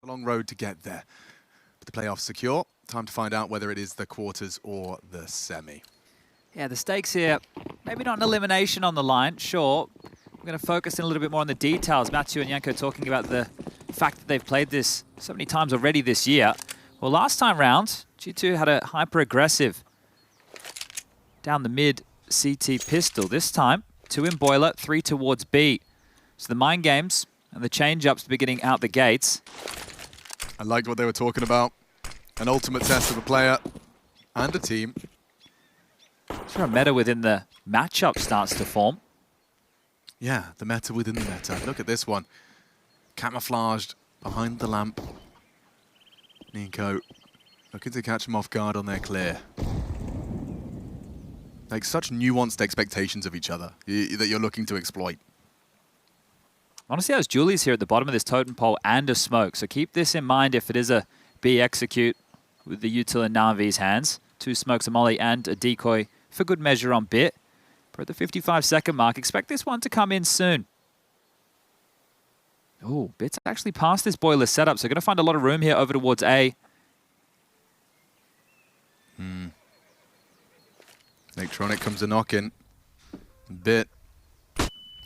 A long road to get there. But the playoffs secure. Time to find out whether it is the quarters or the semi. Yeah, the stakes here, maybe not an elimination on the line, sure. We're going to focus in a little bit more on the details. Matthew and Yanko talking about the fact that they've played this so many times already this year. Well, last time round, G2 had a hyper-aggressive down the mid CT pistol. This time, 2 in boiler, 3 towards B. So the mind games and the change-ups beginning out the gates. I liked what they were talking about. An ultimate test of a player and a team. Sure, a meta within the matchup starts to form. Yeah, the meta within the meta. Look at this one. Camouflaged behind the lamp. Nico looking to catch him off guard on their clear. Like such nuanced expectations of each other that you're looking to exploit. Honestly, there's Julie's here at the bottom of this totem pole and a smoke. So keep this in mind if it is a B execute with the util in Navi's hands. 2 smokes, a molly, and a decoy for good measure on Bit. We're at the 55-second mark. Expect this one to come in soon. Oh, Bit's actually past this boiler setup, so going to find a lot of room here over towards A. Electronic comes a knock-in. Bit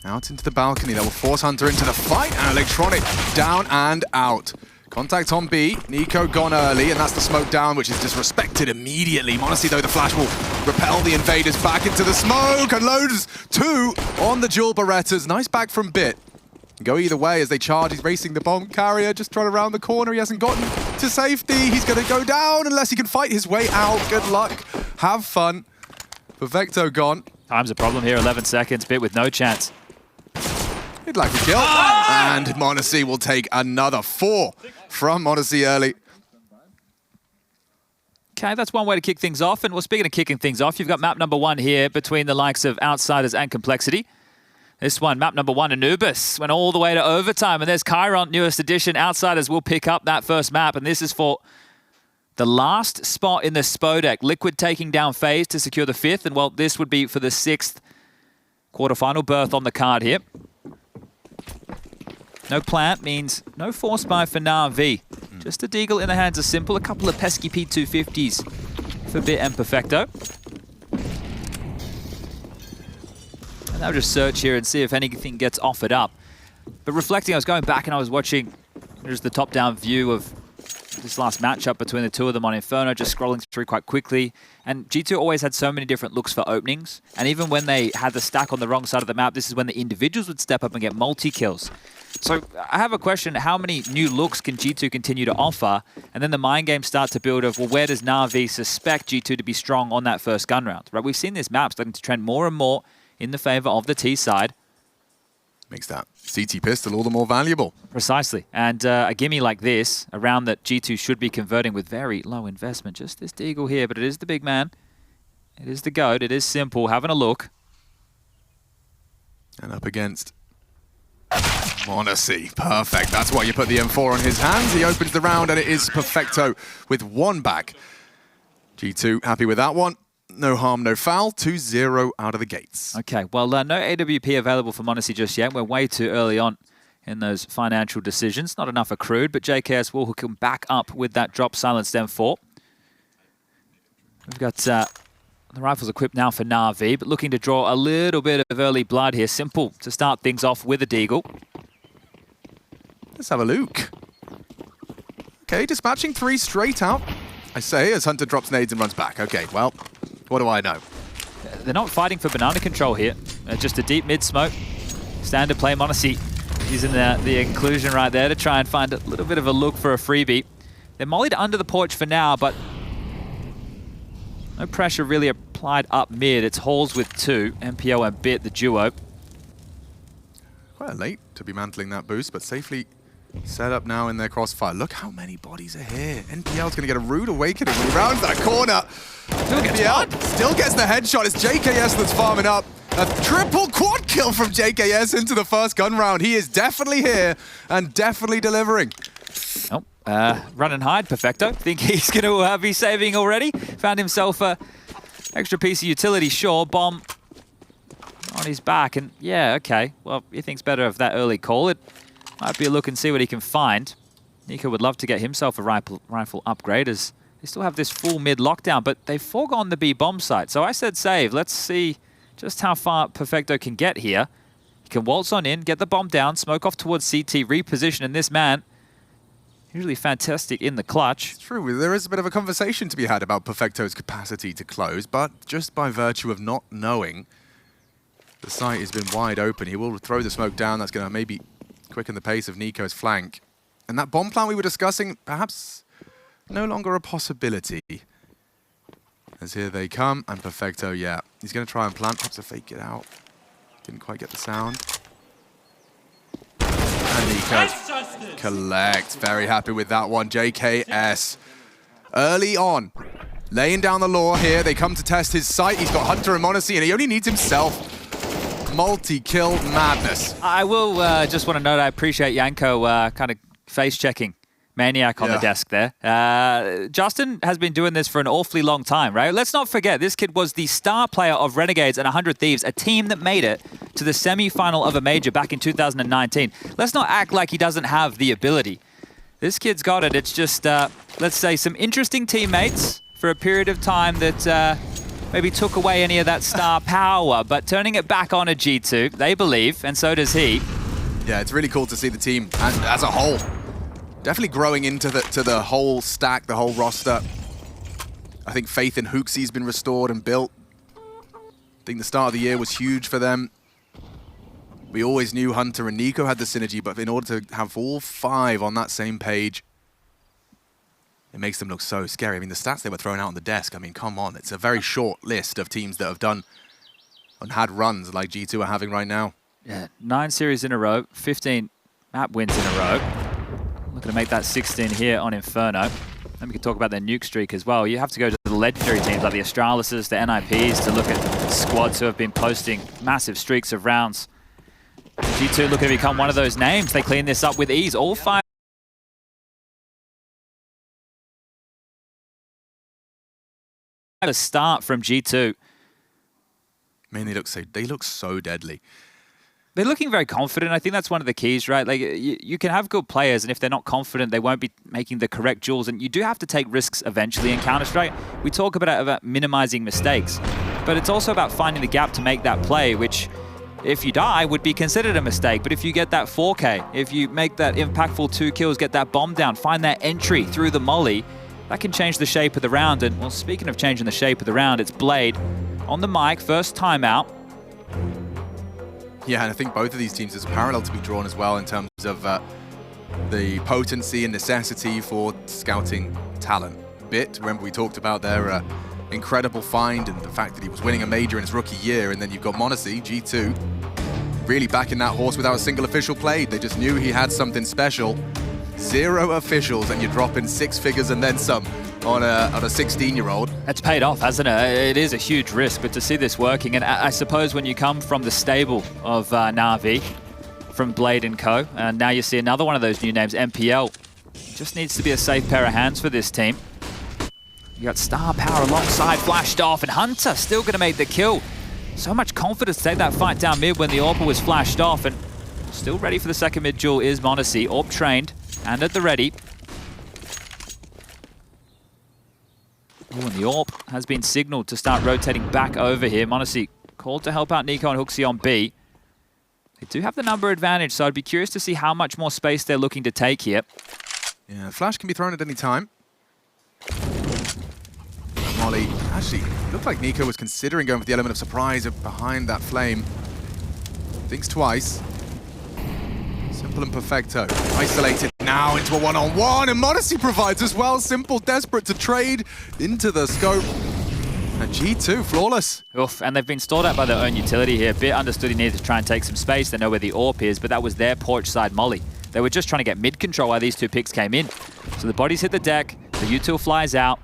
out into the balcony. That will force Hunter into the fight. And Electronic down and out. Contact on B. Nico gone early, and that's the smoke down, which is disrespected immediately. m0NESY, though, the flash will repel the invaders back into the smoke. And loads 2 on the dual Berettas. Nice back from Bit. Go either way as they charge. He's racing the bomb carrier, just trying to round the corner. He hasn't gotten to safety. He's going to go down unless he can fight his way out. Good luck. Have fun. Perfecto gone. Time's a problem here, 11 seconds. Bit with no chance. He'd like a kill. And m0NESY will take another 4 from m0NESY early. Okay, that's one way to kick things off. And well, speaking of kicking things off, you've got map number 1 here between the likes of Outsiders and Complexity. This one, map number 1, Anubis, went all the way to overtime. And there's Chiron, newest edition. Outsiders will pick up that first map. And this is for the last spot in the Spodek. Liquid taking down FaZe to secure the 5th. And well, this would be for the 6th quarterfinal berth on the card here. No plant means no force buy for Navi. Just a deagle in the hands of Simple. A couple of pesky P250s for Bit and Perfecto. And they'll just search here and see if anything gets offered up. But reflecting, I was going back and I was watching just the top-down view of this last matchup between the 2 of them on Inferno, just scrolling through quite quickly. And G2 always had so many different looks for openings. And even when they had the stack on the wrong side of the map, this is when the individuals would step up and get multi-kills. So I have a question, how many new looks can G2 continue to offer? And then the mind games start to build of, well, where does Navi suspect G2 to be strong on that first gun round? Right? We've seen this map starting to trend more and more in the favor of the T side. Makes that CT pistol all the more valuable. Precisely. And a gimme like this, a round that G2 should be converting with very low investment. Just this deagle here, but it is the big man. It is the GOAT. It is Simple. Having a look. And up against m0NESY. Perfect. That's why you put the M4 on his hands. He opens the round, and it is Perfecto with 1 back. G2 happy with that one. No harm, no foul. 2-0 out of the gates. Okay, well, no AWP available for m0NESY just yet. We're way too early on in those financial decisions. Not enough accrued, but JKS will hook him back up with that drop silenced M4. We've got the rifles equipped now for Navi, but looking to draw a little bit of early blood here. Simple to start things off with a deagle. Let's have a look. Okay, dispatching 3 straight out, I say, as Hunter drops nades and runs back. Okay, well, what do I know? They're not fighting for banana control here. Just a deep mid smoke. Standard play, m0NESY using the inclusion right there to try and find a little bit of a look for a freebie. They're mollied under the porch for now, but no pressure really applied up mid. It's Halls with 2, MPO and Bit, the duo. Quite late to be mantling that boost, but safely set up now in their crossfire. Look how many bodies are here. NPL's going to get a rude awakening when he rounds that corner. NPL still gets the headshot. It's JKS that's farming up. A triple quad kill from JKS into the first gun round. He is definitely here and definitely delivering. Oh, run and hide, Perfecto. Think he's going to be saving already. Found himself a extra piece of utility. Sure, bomb on his back. And yeah, okay. Well, he thinks better of that early call. It might be a look and see what he can find. Nico would love to get himself a rifle upgrade as they still have this full mid lockdown, but they've foregone the B bomb site. So I said save. Let's see just how far Perfecto can get here. He can waltz on in, get the bomb down, smoke off towards CT, reposition, and this man, usually fantastic in the clutch. It's true, there is a bit of a conversation to be had about Perfecto's capacity to close, but just by virtue of not knowing, the site has been wide open. He will throw the smoke down. That's going to maybe quicken the pace of Nico's flank. And that bomb plant we were discussing, perhaps no longer a possibility. As here they come, and Perfecto, yeah, he's going to try and plant, perhaps to fake it out. Didn't quite get the sound. And Nico collects. Very happy with that one. JKS early on, laying down the law here. They come to test his sight. He's got Hunter and Monacy, and he only needs himself. Multi-kill madness. I will just want to note I appreciate Yanko kind of face-checking Maniac on the desk there. Justin has been doing this for an awfully long time, right? Let's not forget, this kid was the star player of Renegades and 100 Thieves, a team that made it to the semi-final of a major back in 2019. Let's not act like he doesn't have the ability. This kid's got it. It's just, let's say, some interesting teammates for a period of time that maybe took away any of that star power, but turning it back on a G2, they believe, and so does he. Yeah, it's really cool to see the team as a whole definitely growing into the whole stack, the whole roster. I think faith in Hooksie's been restored and built. I think the start of the year was huge for them. We always knew Hunter and Nico had the synergy, but in order to have all 5 on that same page, it makes them look so scary. I mean, the stats they were throwing out on the desk, I mean, come on. It's a very short list of teams that have done and had runs like G2 are having right now. Yeah, 9 series in a row, 15 map wins in a row. Looking to make that 16 here on Inferno. Then we can talk about their nuke streak as well. You have to go to the legendary teams like the Astralises, the NIPs to look at squads who have been posting massive streaks of rounds. G2 looking to become one of those names. They clean this up with ease. All 5 a start from G2. Man, they look so deadly. They're looking very confident. I think that's one of the keys, right? Like you can have good players, and if they're not confident, they won't be making the correct duels. And you do have to take risks eventually in Counter-Strike. We talk about minimizing mistakes, but it's also about finding the gap to make that play, which, if you die, would be considered a mistake. But if you get that 4K, if you make that impactful 2 kills, get that bomb down, find that entry through the molly, that can change the shape of the round. And well, speaking of changing the shape of the round, it's Blade on the mic, first timeout. Yeah, and I think both of these teams, there's a parallel to be drawn as well in terms of the potency and necessity for scouting talent. Bit, remember we talked about their incredible find and the fact that he was winning a major in his rookie year, and then you've got Monacy, G2, really backing that horse without a single official played. They just knew he had something special. 0 officials, and you're dropping 6 figures and then some on a 16-year-old. It's paid off, hasn't it? It is a huge risk, but to see this working, and I suppose when you come from the stable of Navi, from Blade & Co., and now you see another one of those new names, MPL, just needs to be a safe pair of hands for this team. You got Star Power alongside, flashed off, and Hunter still going to make the kill. So much confidence to take that fight down mid when the AWPer was flashed off, and still ready for the second mid duel is Monacy, AWP trained and at the ready. Ooh, and the AWP has been signaled to start rotating back over here. Monacy called to help out Nico and Hooksy on B. They do have the number advantage, so I'd be curious to see how much more space they're looking to take here. Yeah, flash can be thrown at any time. Molly, actually, looked like Nico was considering going for the element of surprise behind that flame. Thinks twice. Simple and Perfecto. Isolated now into a one-on-one, and Monacy provides as well. Simple, desperate to trade into the scope. And G2, flawless. Oof, and they've been stalled out by their own utility here. Bit understood he needed to try and take some space. They know where the AWP is, but that was their porch side molly. They were just trying to get mid-control while these 2 picks came in. So the bodies hit the deck, the util flies out,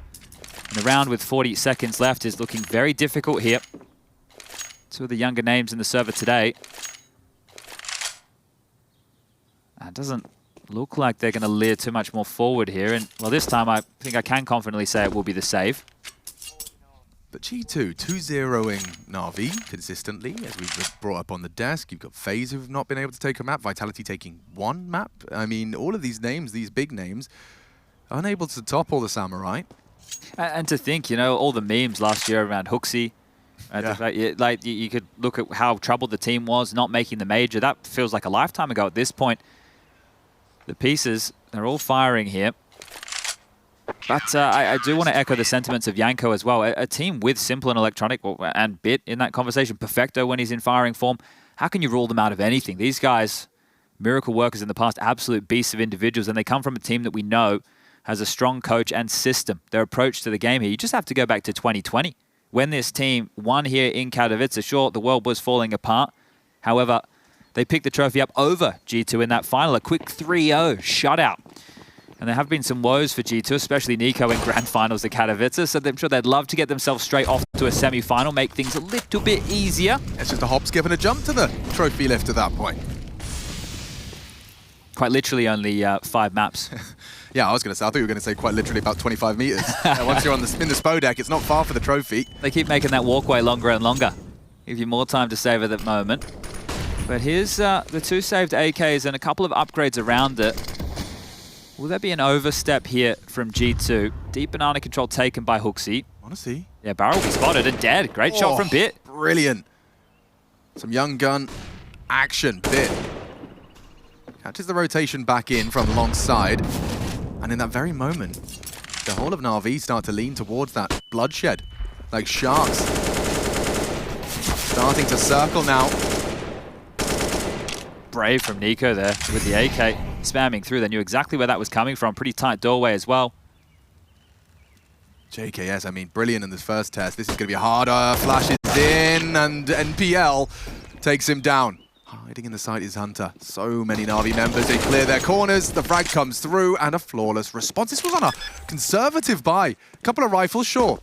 and the round with 40 seconds left is looking very difficult here. 2 of the younger names in the server today. It doesn't look like they're going to leer too much more forward here. And, well, this time I think I can confidently say it will be the save. But G2, 2-0ing Navi consistently, as we've brought up on the desk. You've got FaZe who've not been able to take a map, Vitality taking one map. I mean, all of these names, these big names, unable to topple the Samurai. And to think, you know, all the memes last year around Hooksy, like you could look at how troubled the team was, not making the major. That feels like a lifetime ago at this point. The pieces, they're all firing here. But I do want to echo the sentiments of Yanko as well. A team with Simple and Electronic, and Bit in that conversation, Perfecto when he's in firing form, how can you rule them out of anything? These guys, miracle workers in the past, absolute beasts of individuals, and they come from a team that we know has a strong coach and system. Their approach to the game here, you just have to go back to 2020. When this team won here in Katowice, sure, the world was falling apart. However, they picked the trophy up over G2 in that final, a quick 3-0 shutout. And there have been some woes for G2, especially Nico in grand finals at Katowice, so I'm sure they'd love to get themselves straight off to a semi-final, make things a little bit easier. It's just a hop, skip, and a jump to the trophy lift at that point. Quite literally only 5 maps. Yeah, I was going to say, I thought you were going to say quite literally about 25 meters. Once you're on the, in the SPO deck, it's not far for the trophy. They keep making that walkway longer and longer. Give you more time to savor that moment. But here's the 2 saved AKs and a couple of upgrades around it. Will there be an overstep here from G2? Deep banana control taken by Hooksy. Want to see? Yeah, Barrel will be spotted and dead. Great shot from Bit. Brilliant. Some young gun action. Bit catches the rotation back in from long side. And in that very moment, the whole of Navi start to lean towards that bloodshed. Like sharks. Starting to circle now. Brave from Nico there with the AK. Spamming through. They knew exactly where that was coming from. Pretty tight doorway as well. JKS, I mean, brilliant in this first test. This is going to be harder. Flashes in, and NPL takes him down. Hiding in the site is Hunter. So many Navi members. They clear their corners. The frag comes through, and a flawless response. This was on a conservative buy. A couple of rifles, sure.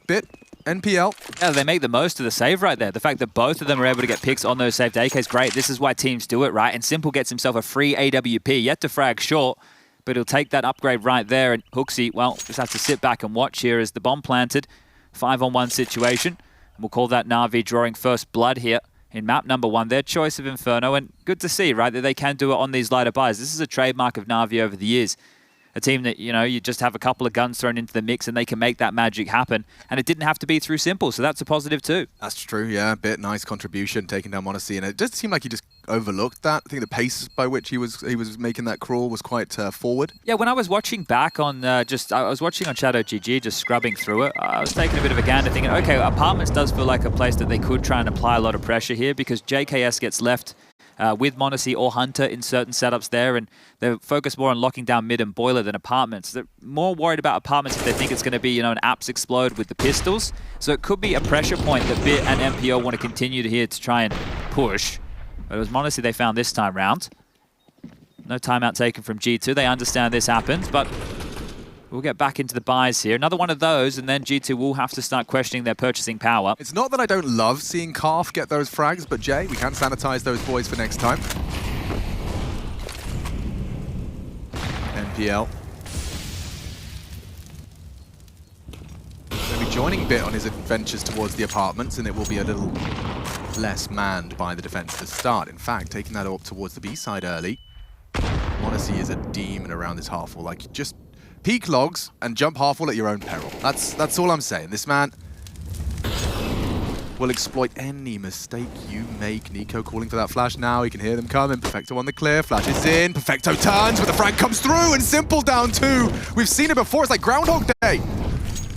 Bit, NPL. Yeah, they make the most of the save right there. The fact that both of them are able to get picks on those saved AKs, great. This is why teams do it, right? And Simple gets himself a free AWP. Yet to frag short, but he'll take that upgrade right there. And Hooksy, well, just have to sit back and watch here as the bomb planted. 5-on-1 situation. And we'll call that Navi drawing first blood here in map number 1. Their choice of Inferno. And good to see, right, that they can do it on these lighter buys. This is a trademark of Navi over the years. A team that, you know, you just have a couple of guns thrown into the mix and they can make that magic happen. And it didn't have to be through Simple, so that's a positive too. That's true, yeah. Bit nice contribution, taking down Monacy. And it just seemed like he just overlooked that. I think the pace by which he was making that crawl was quite forward. Yeah, when I was watching back on I was watching on Shadow GG, just scrubbing through it. I was taking a bit of a gander thinking, okay, Apartments does feel like a place that they could try and apply a lot of pressure here because JKS gets left with Monacy or Hunter in certain setups there, and they're focused more on locking down mid and boiler than Apartments. They're more worried about Apartments if they think it's going to be, you know, an apps explode with the pistols. So it could be a pressure point that Bit and MPO want to continue to here to try and push. But it was Monacy they found this time round. No timeout taken from G2. They understand this happens, but we'll get back into the buys here. Another one of those, and then G2 will have to start questioning their purchasing power. It's not that I don't love seeing Calf get those frags, but Jay, we can sanitize those boys for next time. NPL. They'll be joining Bit on his adventures towards the Apartments, and it will be a little less manned by the defense to start. In fact, taking that up towards the B side early. Monacy is a demon around this half wall. Like, just peek logs and jump half wall at your own peril. That's all I'm saying. This man will exploit any mistake you make. Nico calling for that flash now. He can hear them coming. Perfecto on the clear. Flashes in. Perfecto turns, but the frag comes through, and Simple down 2. We've seen it before. It's like Groundhog Day.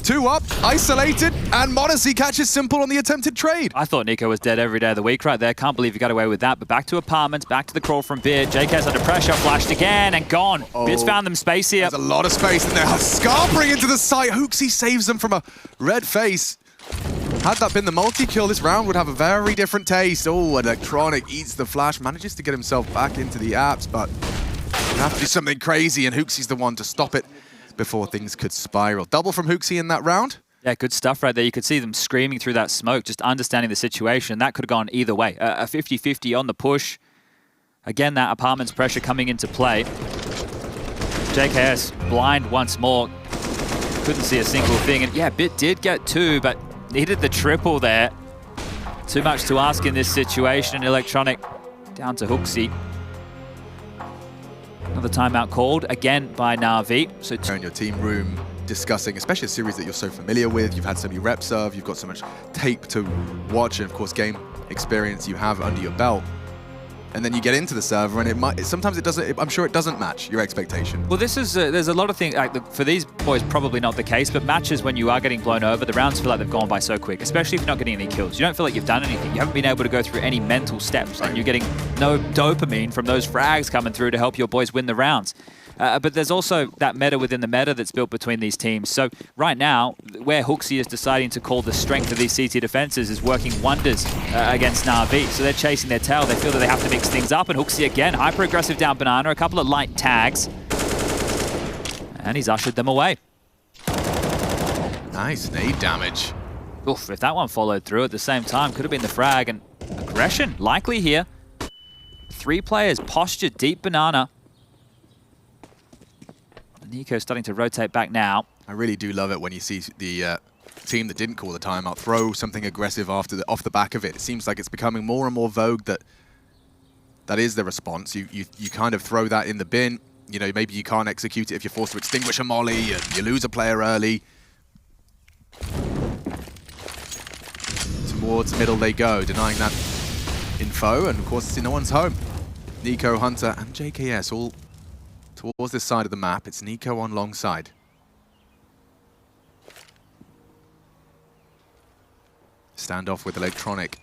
2 up, isolated, and Monacy catches Simple on the attempted trade. I thought Nico was dead every day of the week right there. Can't believe he got away with that. But back to Apartments, back to the crawl from Bit. JK's under pressure, flashed again and gone. Bit's found them space here. There's a lot of space in there. Scarpering into the site. Hooksy saves them from a red face. Had that been the multi-kill, this round would have a very different taste. Oh, Electronic eats the flash, manages to get himself back into the apps, but you have to do something crazy, and Hooksy's the one to stop it before things could spiral. Double from Hooksy in that round. Yeah, good stuff right there. You could see them screaming through that smoke, just understanding the situation. That could have gone either way. A 50-50 on the push. Again, that Apartments pressure coming into play. JKS blind once more. Couldn't see a single thing. And yeah, Bit did get 2, but Needed the triple there. Too much to ask in this situation. Electronic down to Hooksy. Another timeout called, again by Navi. So in your team room discussing, especially a series that you're so familiar with, you've had so many reps of, you've got so much tape to watch, and of course game experience you have under your belt. And then you get into the server, and sometimes it doesn't. I'm sure it doesn't match your expectation. Well, this is there's a lot of things. Like for these boys, probably not the case. But matches when you are getting blown over, the rounds feel like they've gone by so quick. Especially if you're not getting any kills, you don't feel like you've done anything. You haven't been able to go through any mental steps, and you're getting no dopamine from those frags coming through to help your boys win the rounds. But there's also that meta within the meta that's built between these teams. So right now, where Hooksy is deciding to call the strength of these CT defenses is working wonders against Navi. So they're chasing their tail. They feel that they have to mix things up. And Hooksy again, hyper-aggressive down Banana, a couple of light tags. And he's ushered them away. Nice nade damage. Oof, if that one followed through at the same time, could have been the frag. And aggression likely here. 3 players postured deep Banana. Nico starting to rotate back now. I really do love it when you see the team that didn't call the timeout throw something aggressive off the back of it. It seems like it's becoming more and more vogue that is the response. You kind of throw that in the bin. You know, maybe you can't execute it if you're forced to extinguish a molly and you lose a player early. Towards middle they go, denying that info, and of course no one's home. Nico, Hunter, and JKS all towards this side of the map. It's Nico on long side. Standoff with Electronic.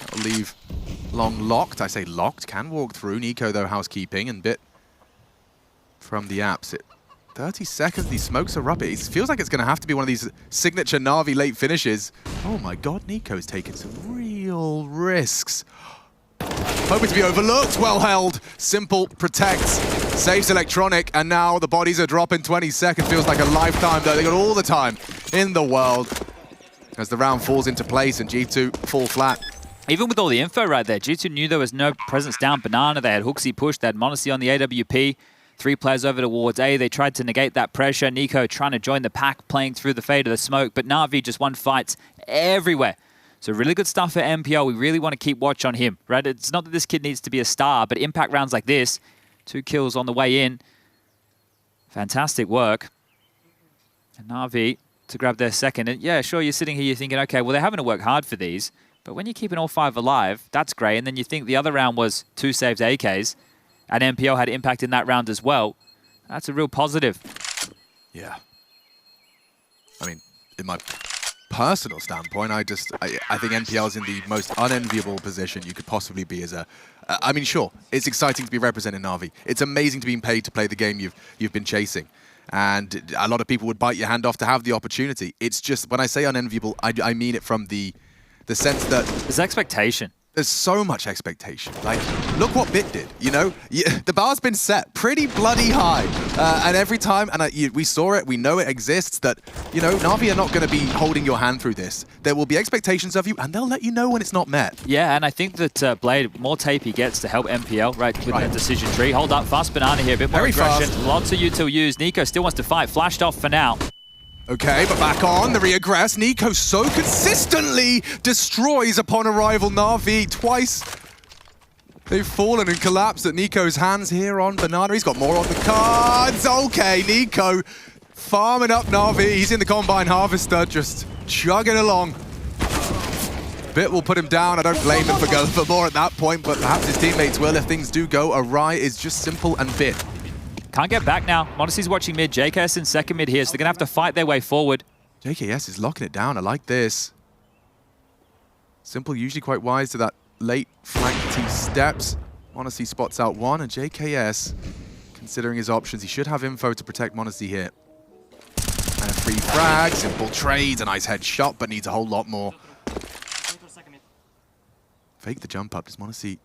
That'll leave long locked. I say locked, can walk through. Nico though housekeeping, and Bit from the apps. 30 seconds, these smokes are up. It feels like it's going to have to be one of these signature Navi late finishes. Oh my god, Nico's taken some real risks. Hoping to be overlooked, well held. Simple protects, saves Electronic, and now the bodies are dropping 20 seconds. Feels like a lifetime though. They got all the time in the world as the round falls into place and G2 fall flat. Even with all the info right there, G2 knew there was no presence down Banana. They had Hooksy pushed, they had Monacy on the AWP. 3 players over towards A. They tried to negate that pressure. Nico trying to join the pack, playing through the fade of the smoke, but Navi just won fights everywhere. So really good stuff for MPL. We really want to keep watch on him, right? It's not that this kid needs to be a star, but impact rounds like this, 2 kills on the way in. Fantastic work. And Navi to grab their second. And yeah, sure, you're sitting here, you're thinking, okay, well, they're having to work hard for these. But when you're keeping all 5 alive, that's great. And then you think the other round was 2 saved AKs, and MPL had impact in that round as well. That's a real positive. Yeah. I mean, in my personal standpoint, I think NPL is in the most unenviable position you could possibly be as a... I mean, sure, it's exciting to be representing Navi. It's amazing to be paid to play the game you've been chasing. And a lot of people would bite your hand off to have the opportunity. It's just, when I say unenviable, I mean it from the sense that... There's expectation. There's so much expectation. Like, look what Bit did, you know? The bar's been set pretty bloody high. And every time, and we saw it, we know it exists, that, you know, Navi are not going to be holding your hand through this. There will be expectations of you, and they'll let you know when it's not met. Yeah, and I think that Blade, more tape he gets to help MPL, right, with that decision tree. Hold up, fast Banana here, a bit more Very aggression. fast. Lots of util use. Nico still wants to fight. Flashed off for now. Okay, but back on, the reaggress. Nico so consistently destroys upon arrival Navi twice. They've fallen and collapsed at Nico's hands here on Banana. He's got more on the cards. Okay, Nico farming up Navi. He's in the Combine Harvester, just chugging along. Bit will put him down. I don't blame him for going for more at that point, but perhaps his teammates will if things do go awry. It's just simple and Bit. Can't get back now. Monacy's watching mid. JKS in second mid here, so they're going to have to fight their way forward. JKS is locking it down. I like this. Simple usually quite wise to that late flank T steps. Monacy spots out one, and JKS, considering his options, he should have info to protect Monacy here. And a free frag, simple trades, a nice headshot, but needs a whole lot more. Fake the jump up. Does Monacy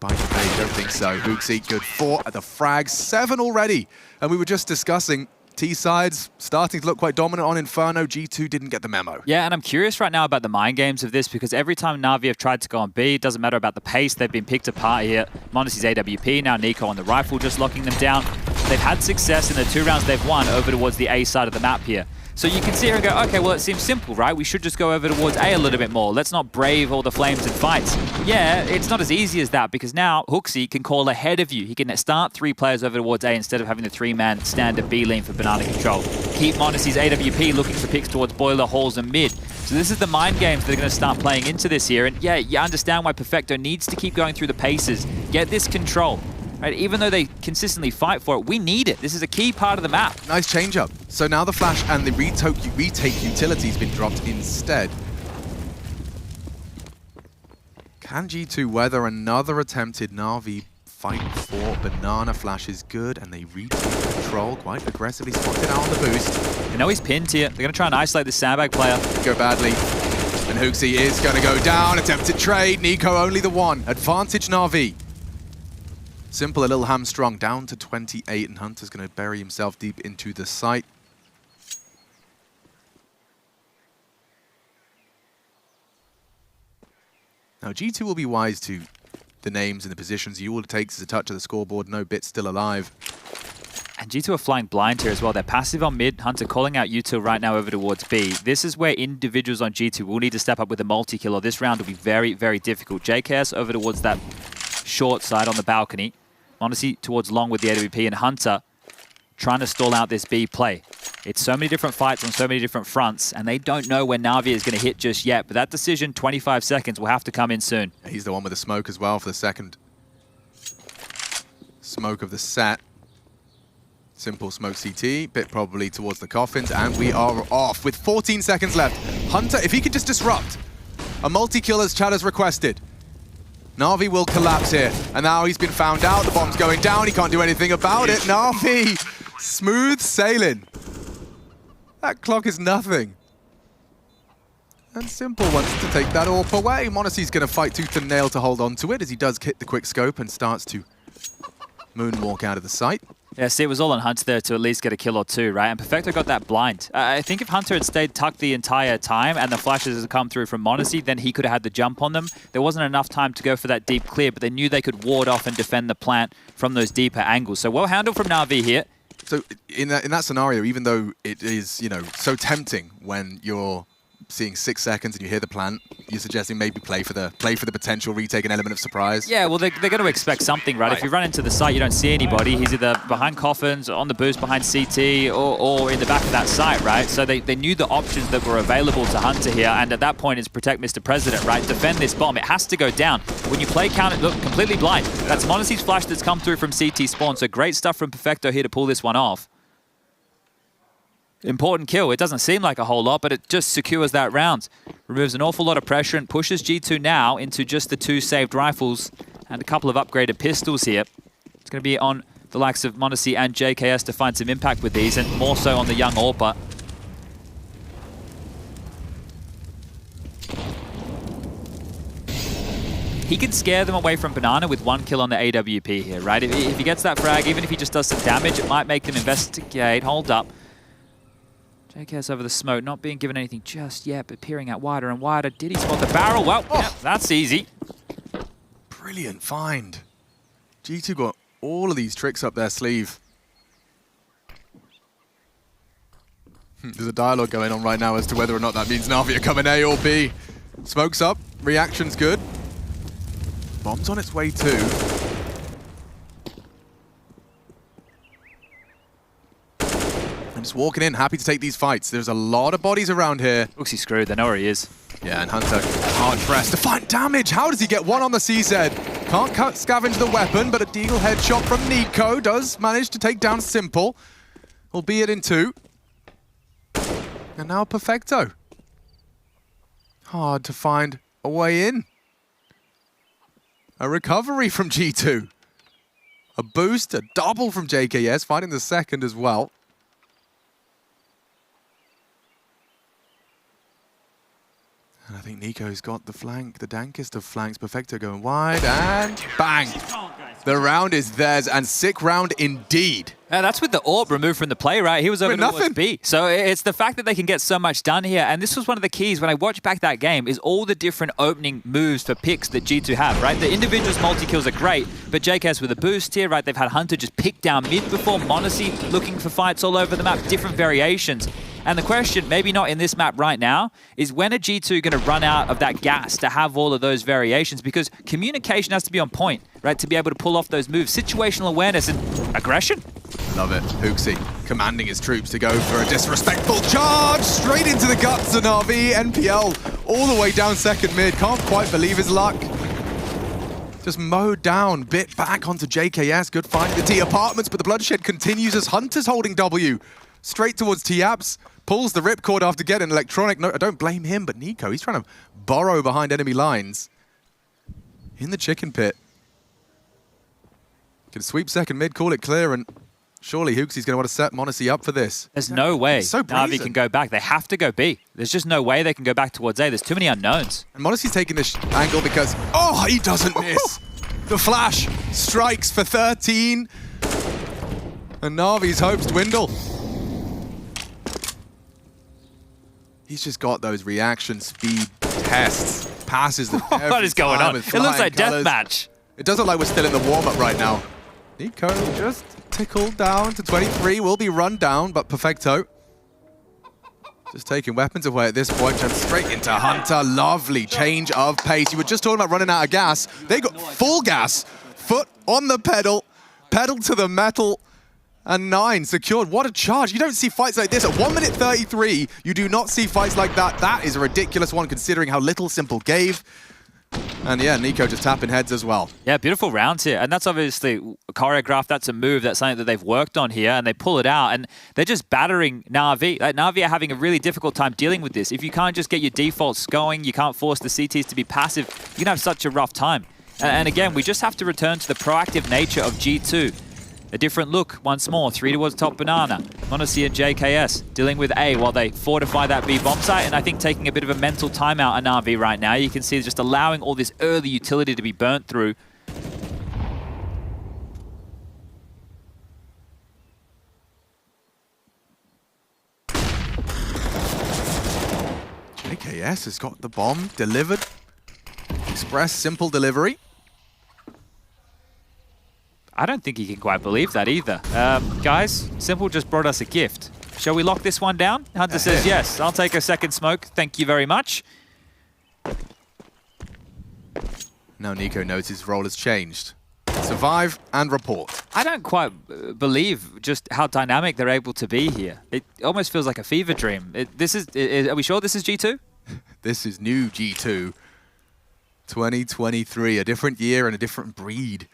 bite the fade? Don't think so. Hooksy, good 4 at the frag. 7 already. And we were just discussing T-sides starting to look quite dominant on Inferno. G2 didn't get the memo. Yeah, and I'm curious right now about the mind games of this, because every time Navi have tried to go on B, it doesn't matter about the pace, they've been picked apart here. Monacy's AWP, now Nico on the rifle just locking them down. They've had success in the 2 rounds they've won over towards the A side of the map here. So you can sit here and go, okay, well, it seems simple, right? We should just go over towards A a little bit more. Let's not brave all the flames and fights. Yeah, it's not as easy as that because now Hooksy can call ahead of you. He can start 3 players over towards A instead of having the 3-man standard B lane for banana control. Keep Monacy's AWP looking for picks towards boiler, halls, and mid. So this is the mind games that are going to start playing into this here. And yeah, you understand why Perfecto needs to keep going through the paces, get this control. Right, even though they consistently fight for it, we need it. This is a key part of the map. Nice change up. So now the flash and the retake utility's been dropped instead. Can G2 weather another attempted Navi fight for banana? Flash is good, and they retake control quite aggressively, spotted out on the boost. You know he's pinned here. They're going to try and isolate this sandbag player. Go badly. And Hooksy is going to go down. Attempted trade. Nico only the one. Advantage Navi. Simple, a little hamstrung, down to 28, and Hunter's going to bury himself deep into the site. Now, G2 will be wise to the names and the positions. All it takes is a touch of the scoreboard, no bit still alive. And G2 are flying blind here as well. They're passive on mid. Hunter calling out U2 right now over towards B. This is where individuals on G2 will need to step up with a multi-kill, or this round will be very, very difficult. JKS over towards that short side on the balcony. Monacy towards long with the AWP, and Hunter trying to stall out this B play. It's so many different fights on so many different fronts, and they don't know when Navi is going to hit just yet. But that decision, 25 seconds, will have to come in soon. He's the one with the smoke as well for the second smoke of the set. Simple smoke CT, bit probably towards the coffins, and we are off with 14 seconds left. Hunter, if he could just disrupt a multi-kill as Chad has requested, Navi will collapse here, and now he's been found out. The bomb's going down. He can't do anything about it. Navi, smooth sailing. That clock is nothing. And Simple wants to take that AWP away. Monacy's going to fight tooth and nail to hold on to it as he does hit the quick scope and starts to moonwalk out of the site. Yeah, see, it was all on Hunter there to at least get a kill or two, right? And Perfecto got that blind. I think if Hunter had stayed tucked the entire time and the flashes had come through from Monacy, then he could have had the jump on them. There wasn't enough time to go for that deep clear, but they knew they could ward off and defend the plant from those deeper angles. So well handled from Navi here. So in that scenario, even though it is, you know, so tempting when you're seeing 6 seconds and you hear the plant, you're suggesting maybe play for the potential retake, an element of surprise? Yeah, well, they're going to expect something, right? If you run into the site, you don't see anybody. He's either behind coffins, on the boost behind CT, or in the back of that site, right? So they knew the options that were available to Hunter here, and at that point, it's protect Mr. President, right? Defend this bomb. It has to go down. When you play counter, look, completely blind. That's Monacy's flash that's come through from CT spawn, so great stuff from Perfecto here to pull this one off. Important kill. It doesn't seem like a whole lot, but it just secures that round. Removes an awful lot of pressure and pushes G2 now into just the 2 saved rifles and a couple of upgraded pistols here. It's going to be on the likes of Monacy and JKS to find some impact with these, and more so on the young AWPer. He can scare them away from Banana with 1 kill on the AWP here, right? If he gets that frag, even if he just does some damage, it might make them investigate. Hold up. JKS over the smoke, not being given anything just yet, but peering out wider and wider. Did he spot the barrel? Well, yeah, that's easy. Brilliant find. G2 got all of these tricks up their sleeve. There's a dialogue going on right now as to whether or not that means Navi are coming A or B. Smoke's up, reaction's good. Bomb's on its way too. And just walking in, happy to take these fights. There's a lot of bodies around here. Looks he's screwed, they know where he is. Yeah, and Hunter hard pressed to find damage. How does he get one on the CZ? Can't scavenge the weapon, but a deagle headshot from Nico does manage to take down Simple, albeit in 2. And now Perfecto. Hard to find a way in. A recovery from G2. A boost, a double from JKS, finding the second as well. And I think Nico's got the flank, the dankest of flanks. Perfecto going wide, and bang! The round is theirs, and sick round indeed. Yeah, that's with the AWP removed from the play, right? He was over towards B. So it's the fact that they can get so much done here. And this was one of the keys when I watched back that game, is all the different opening moves for picks that G2 have, right? The individuals multi-kills are great, but JKS with a boost here, right? They've had Hunter just pick down mid before, Monacy looking for fights all over the map, different variations. And the question, maybe not in this map right now, is when are G2 going to run out of that gas to have all of those variations? Because communication has to be on point, right, to be able to pull off those moves. Situational awareness and aggression. Love it. Hooksy commanding his troops to go for a disrespectful charge straight into the guts of Navi. NPL all the way down second mid. Can't quite believe his luck. Just mowed down, bit back onto JKS. Good find the T apartments, but the bloodshed continues as Hunter's holding W. Straight towards T-Abs. Pulls the ripcord after getting electronic. No, I don't blame him, but Nico, he's trying to burrow behind enemy lines. In the chicken pit. Can sweep second mid, call it clear, and surely Hooksy's going to want to set m0NESY up for this. There's no way so Navi can go back. They have to go B. There's just no way they can go back towards A. There's too many unknowns. And m0NESY's taking this angle because, oh, he doesn't miss. The flash strikes for 13. And Navi's hopes dwindle. He's just got those reaction speed tests. Passes them every What is going time on? with It looks like flying colours. deathmatch. It doesn't look like we're still in the warm-up right now. Nico just tickled down to 23. Will be run down, but Perfecto just taking weapons away at this point. Jump straight into Hunter. Lovely change of pace. You were just talking about running out of gas. They got full gas. Foot on the pedal. Pedal to the metal. And 9 secured. What a charge. You don't see fights like this. At 1 minute 33, you do not see fights like that. That is a ridiculous one considering how little Simple gave. And yeah, Nico just tapping heads as well. Yeah, beautiful rounds here. And that's obviously choreographed. That's a move. That's something that they've worked on here. And they pull it out. And they're just battering Navi. Like, Navi are having a really difficult time dealing with this. If you can't just get your defaults going, you can't force the CTs to be passive, you can have such a rough time. And again, we just have to return to the proactive nature of G2. A different look once more. 3 towards top banana. m0NESY and JKS dealing with A while they fortify that B bomb site. And I think taking a bit of a mental timeout on Navi right now. You can see just allowing all this early utility to be burnt through. JKS has got the bomb delivered. Express, simple delivery. I don't think he can quite believe that either. Guys, Simple just brought us a gift. Shall we lock this one down? Hunter says yes. I'll take a second smoke. Thank you very much. Now Nico knows his role has changed. Survive and report. I don't quite believe just how dynamic they're able to be here. It almost feels like a fever dream. Are we sure this is G2? This is new G2. 2023, a different year and a different breed.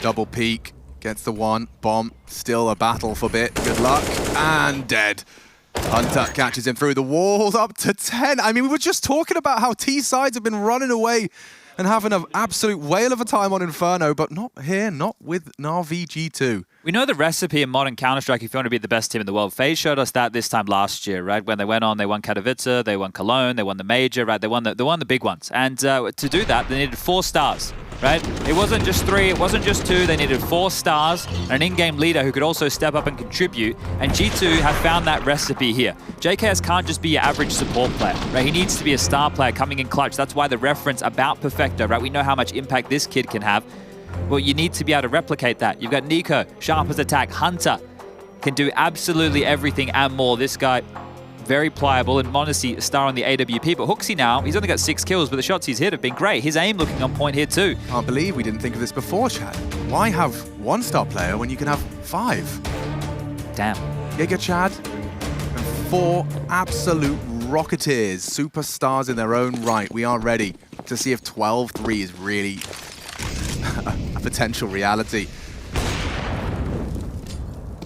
Double peek, gets the one, bomb, still a battle for bit, good luck, and dead. Hunter catches him through the walls, up to 10. I mean, we were just talking about how T-sides have been running away and having an absolute whale of a time on Inferno, but not here, not with Navi G2. We know the recipe in modern Counter-Strike if you want to be the best team in the world. FaZe showed us that this time last year, right? When they went on, they won Katowice, they won Cologne, they won the Major, right? They won the big ones. And to do that, they needed 4 stars, right? It wasn't just 3, it wasn't just 2, they needed 4 stars, and an in-game leader who could also step up and contribute. And G2 have found that recipe here. JKS can't just be your average support player, right? He needs to be a star player coming in clutch. That's why the reference about Perfecto, right? We know how much impact this kid can have. Well, you need to be able to replicate that. You've got Nico, sharp as attack. Hunter can do absolutely everything and more. This guy, very pliable. And m0NESY, a star on the AWP. But Hooksy now, he's only got 6 kills, but the shots he's hit have been great. His aim looking on point here too. Can't believe we didn't think of this before, Chad. Why have 1-star player when you can have 5? Damn. Giga Chad and 4 absolute Rocketeers, superstars in their own right. We are ready to see if 12-3 is really a potential reality.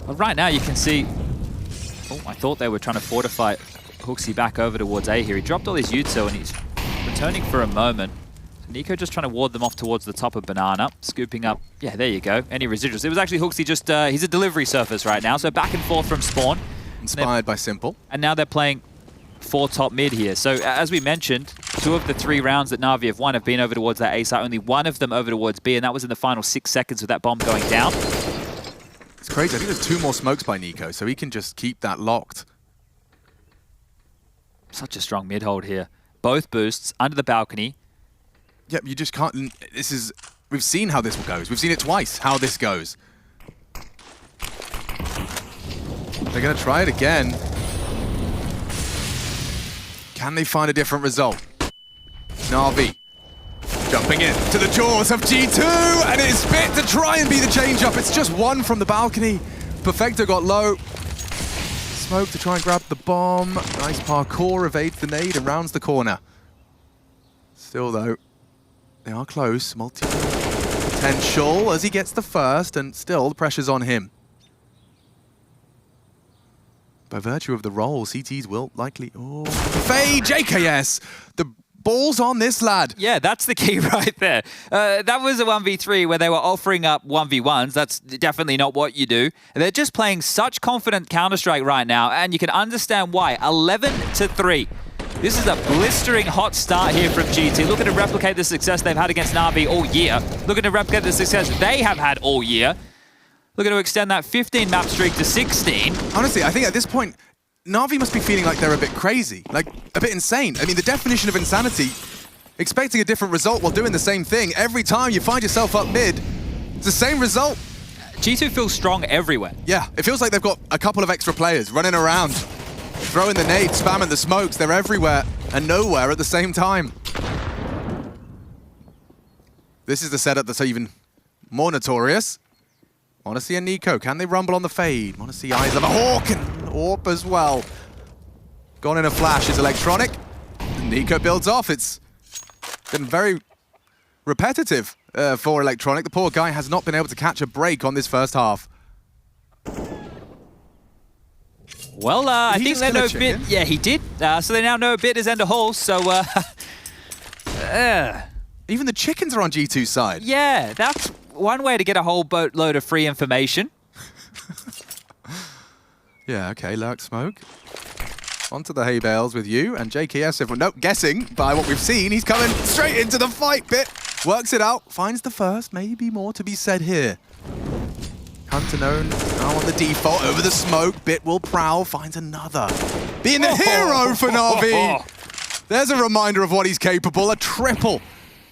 Well, right now you can see... Oh, I thought they were trying to fortify Hooksy back over towards A here. He dropped all his Utso and he's returning for a moment. So Nico just trying to ward them off towards the top of Banana, scooping up... Yeah, there you go. Any residuals. It was actually Hooksy just... he's a delivery surface right now, so back and forth from spawn. Inspired by Simple. And now they're playing 4 top mid here. So as we mentioned, 2 of the 3 rounds that Navi have won have been over towards that A site. Only 1 of them over towards B, and that was in the final 6 seconds with that bomb going down. It's crazy. I think there's 2 more smokes by Nico, so he can just keep that locked. Such a strong mid hold here. Both boosts under the balcony. Yep, you just can't... This is We've seen how this goes. We've seen it twice, how this goes. They're going to try it again. Can they find a different result? Navi jumping in to the jaws of G2, and it's Bit to try and be the change-up. It's just one from the balcony. Perfecto got low. Smoke to try and grab the bomb. Nice parkour, evades the nade and rounds the corner. Still though, they are close. Multi-potential as he gets the first, and still the pressure's on him. By virtue of the roll, CTs will likely... Oh, fade, JKS! The ball's on this lad. Yeah, that's the key right there. That was a 1v3 where they were offering up 1v1s. That's definitely not what you do. They're just playing such confident Counter-Strike right now, and you can understand why. 11-3. This is a blistering hot start here from GT. Looking to replicate the success they've had against Navi all year. Looking to replicate the success they have had all year. Looking to extend that 15-map streak to 16. Honestly, I think at this point, Navi must be feeling like they're a bit crazy, like a bit insane. I mean, the definition of insanity, expecting a different result while doing the same thing. Every time you find yourself up mid, it's the same result. G2 feels strong everywhere. Yeah, it feels like they've got a couple of extra players running around, throwing the nades, spamming the smokes. They're everywhere and nowhere at the same time. This is the setup that's even more notorious. Want to see a Nico. Can they rumble on the fade? Want to see Eyes of a Hawk and Orp as well. Gone in a flash is Electronic. Nico builds off. It's been very repetitive for Electronic. The poor guy has not been able to catch a break on this first half. Well, I think they know Bit. Chicken? Yeah, he did. So they now know Bit is Ender Hall. So, even the chickens are on G2's side. yeah, that's one way to get a whole boatload of free information. Yeah, okay, Lurk Smoke. Onto the hay bales with you, and JKS, everyone, nope, guessing by what we've seen, he's coming straight into the fight. Bit works it out, finds the first, maybe more to be said here. Hunter known now on the default, over the smoke, Bit will prowl, finds another. Being the hero for Navi. There's a reminder of what he's capable, a triple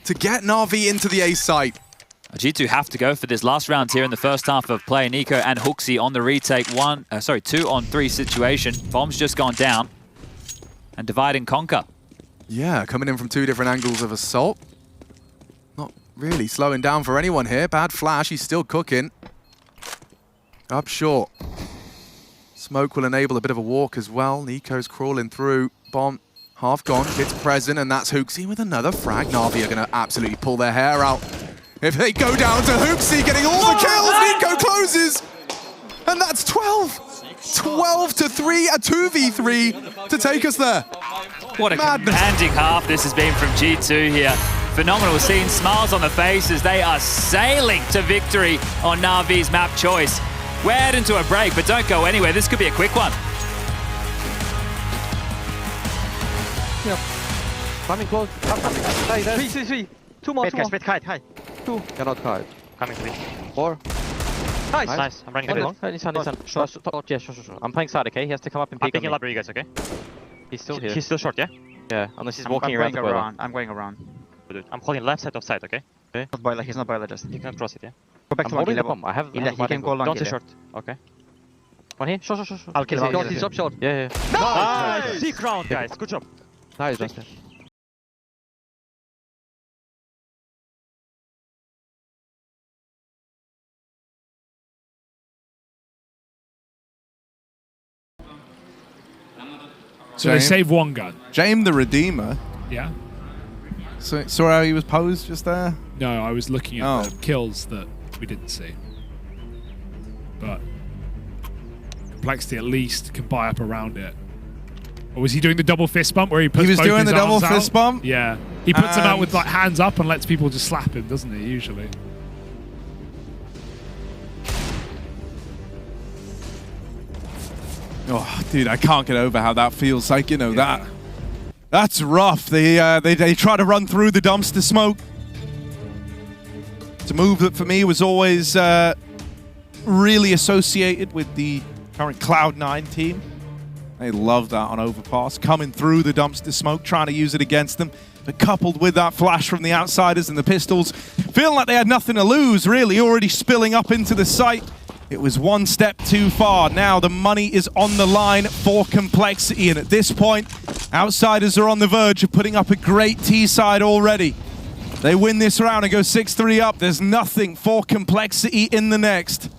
to get Navi into the A site. G2 have to go for this last round here in the first half of play. Nico and Hooksy on the retake. 2-on-3 situation. Bomb's just gone down. And divide and conquer. Yeah, coming in from two different angles of assault. Not really slowing down for anyone here. Bad flash, he's still cooking. Up short. Smoke will enable a bit of a walk as well. Nico's crawling through. Bomb half gone, Bit's present, and that's Hooksy with another frag. Navi are going to absolutely pull their hair out. If they go down to Hooksy, getting all the kills, Nico closes! And that's 12! 12-3, a 2v3 to take us there. What a Madness. commanding half this has been from G2 here. Phenomenal, seeing smiles on the faces. They are sailing to victory on Navi's map choice. We're heading into a break, but don't go anywhere. This could be a quick one. Yep. Coming close. Coming. 3. 2 more. Wait, hide. 2. Cannot hide. Coming 3. 4. Nice. I'm running long. Listen. Yeah, sure. I'm playing side, okay? He has to come up and I'm pick picking on me. library, you guys, okay? He's still here. He's still short, yeah? Yeah, unless he's I'm walking around the boiler. I'm going around. Dude, I'm holding left side of side, okay? Not boiler, he's not boiler just. You can cross it, yeah? Go back I'm to holding the monkey bomb. level. I have He can go long. Don't here. say short. Okay. One here. Sure. I'll kill him. He's up short. Yeah. Nice! Sick round, guys. Good job. Nice, Justin. So they save one gun. James the Redeemer. Yeah. So, saw how he was posed just there? No, I was looking at Oh. the kills that we didn't see. But Complexity at least can buy up around it. Or was he doing the double fist bump where he puts He was both doing his the double arms out? fist bump? Yeah. He puts them out with And- like hands up and lets people just slap him, doesn't he, usually? Oh, dude, I can't get over how that feels like, you know, that's rough. They try to run through the dumpster smoke. It's a move that for me was always really associated with the current Cloud9 team. They love that on overpass, coming through the dumpster smoke, trying to use it against them. But coupled with that flash from the outsiders and the pistols, feeling like they had nothing to lose, really, already spilling up into the site. It was one step too far. Now the money is on the line for Complexity, and at this point, outsiders are on the verge of putting up a great T-side already. They win this round and go 6-3 up. There's nothing for Complexity in the next.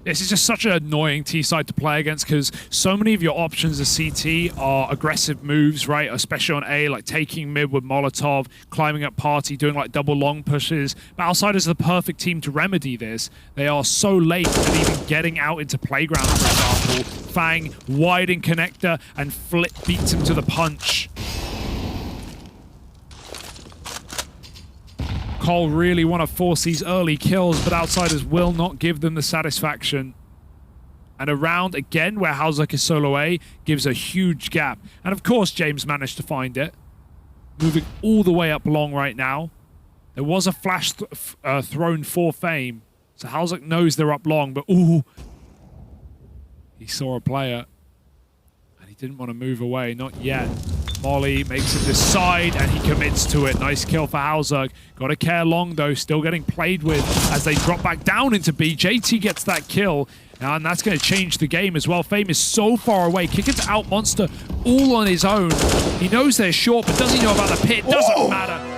This is just such an annoying T-side to play against because so many of your options as CT are aggressive moves, right? Especially on A, like taking mid with Molotov, climbing up party, doing like double long pushes. But Outsiders are the perfect team to remedy this. They are so late at even getting out into playground, for example. Fang wide in connector and Flip beats him to the punch. Cole really want to force these early kills, but Outsiders will not give them the satisfaction. And a round, again, where Hauzak is solo A, gives a huge gap. And of course, James managed to find it. Moving all the way up long right now. There was a flash thrown for Fame. So Hauzak knows they're up long, but ooh. He saw a player. And he didn't want to move away, not yet. Molly makes him decide, and he commits to it. Nice kill for Hauzak. Got to care long, though. Still getting played with as they drop back down into B. JT gets that kill, and that's going to change the game as well. Fame is so far away. Kicken's out Monster all on his own. He knows they're short, but does he know about the pit? Doesn't matter.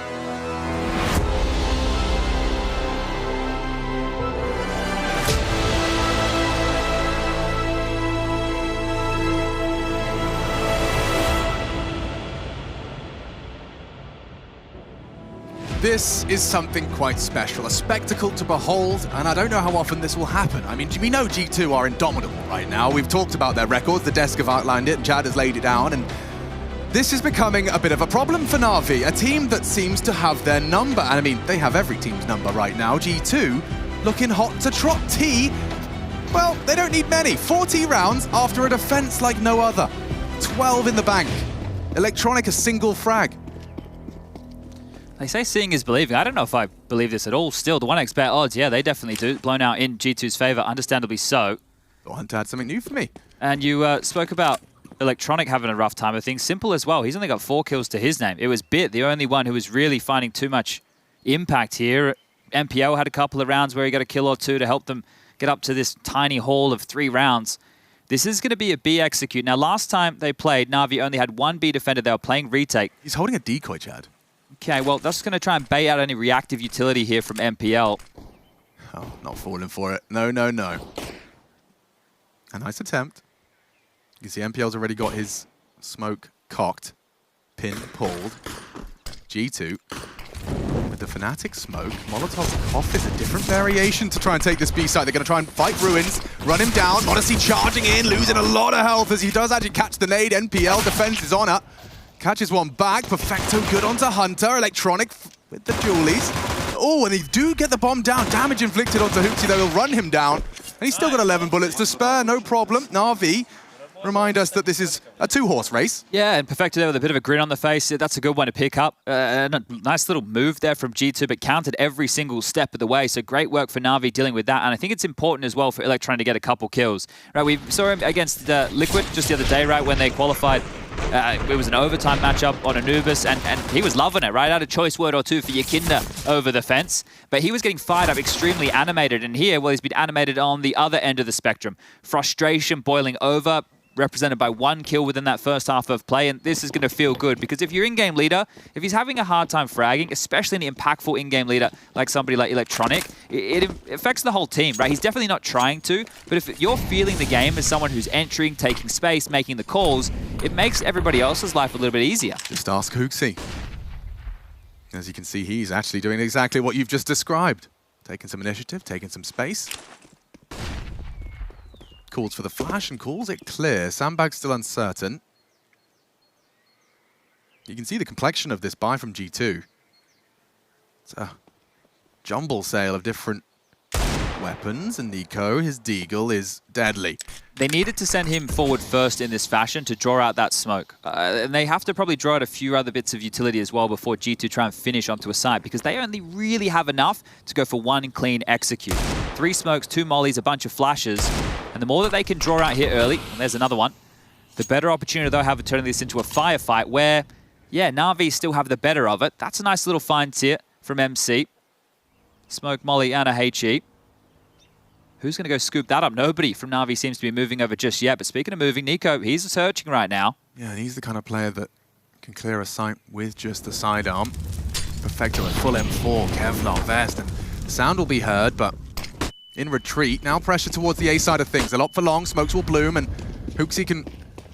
This is something quite special, a spectacle to behold, and I don't know how often this will happen. I mean, we know G2 are indomitable right now. We've talked about their records, the desk have outlined it, and Chad has laid it down, and this is becoming a bit of a problem for Navi, a team that seems to have their number. And I mean, they have every team's number right now. G2 looking hot to trot. T, well, they don't need many. 40 rounds after a defense like no other. 12 in the bank. Electronic a single frag. They say seeing is believing. I don't know if I believe this at all. Still, the 1x bet odds, yeah, they definitely do. Blown out in G2's favor, understandably so. Hunter had something new for me. And you spoke about Electronic having a rough time of things. Simple as well. He's only got 4 kills to his name. It was Bit, the only one who was really finding too much impact here. MPO had a couple of rounds where he got a kill or two to help them get up to this tiny haul of 3 rounds. This is going to be a B execute. Now, last time they played, Navi only had 1 B defender. They were playing retake. He's holding a decoy, Chad. Okay, well, that's going to try and bait out any reactive utility here from MPL. Oh, not falling for it. No, no, no. A nice attempt. You can see MPL's already got his smoke cocked. Pin pulled. G2 with the Fnatic smoke. Molotov's cough is a different variation to try and take this B site. They're going to try and fight Ruins, run him down. Odyssey charging in, losing a lot of health as he does actually catch the nade. NPL defense is on her. Catches one back. Perfecto good onto Hunter. Electronic with the dualies. Oh, and they do get the bomb down. Damage inflicted onto Hoopty. They will run him down. And he's still got 11 bullets to spare. No problem. Navi remind us that this is a 2-horse race. Yeah, and Perfecto there with a bit of a grin on the face. That's a good one to pick up. A nice little move there from G2, but counted every single step of the way. So great work for Navi dealing with that. And I think it's important as well for Electronic to get a couple kills. Right, we saw him against Liquid just the other day, right, when they qualified. It was an overtime matchup on Anubis, and he was loving it, right? Had a choice word or two for Yakinda over the fence, but he was getting fired up, extremely animated. And here, well, he's been animated on the other end of the spectrum. Frustration boiling over, represented by 1 kill within that first half of play, and this is going to feel good, because if your in-game leader, if he's having a hard time fragging, especially an impactful in-game leader like somebody like Electronic, it affects the whole team, right? He's definitely not trying to, but if you're feeling the game as someone who's entering, taking space, making the calls, it makes everybody else's life a little bit easier. Just ask Hooksy. As you can see, he's actually doing exactly what you've just described. Taking some initiative, taking some space. Calls for the flash and calls it clear. Sandbag's still uncertain. You can see the complexion of this buy from G2. It's a jumble sale of different weapons, and Nico, his deagle, is deadly. They needed to send him forward first in this fashion to draw out that smoke. And they have to probably draw out a few other bits of utility as well before G2 try and finish onto a site, because they only really have enough to go for 1 clean execute. 3 smokes, 2 mollies, a bunch of flashes. And the more that they can draw out here early, and there's another one, the better opportunity they'll have of turning this into a firefight where, yeah, Navi still have the better of it. That's a nice little find here from MC. Smoke, Molly, and a HE. Who's going to go scoop that up? Nobody from Navi seems to be moving over just yet. But speaking of moving, Nico, he's searching right now. Yeah, and he's the kind of player that can clear a sight with just the sidearm. Perfecto a full M4, Kevlar vest, and the sound will be heard, but in retreat. Now pressure towards the A side of things. A lot for long, smokes will bloom, and Hooksy can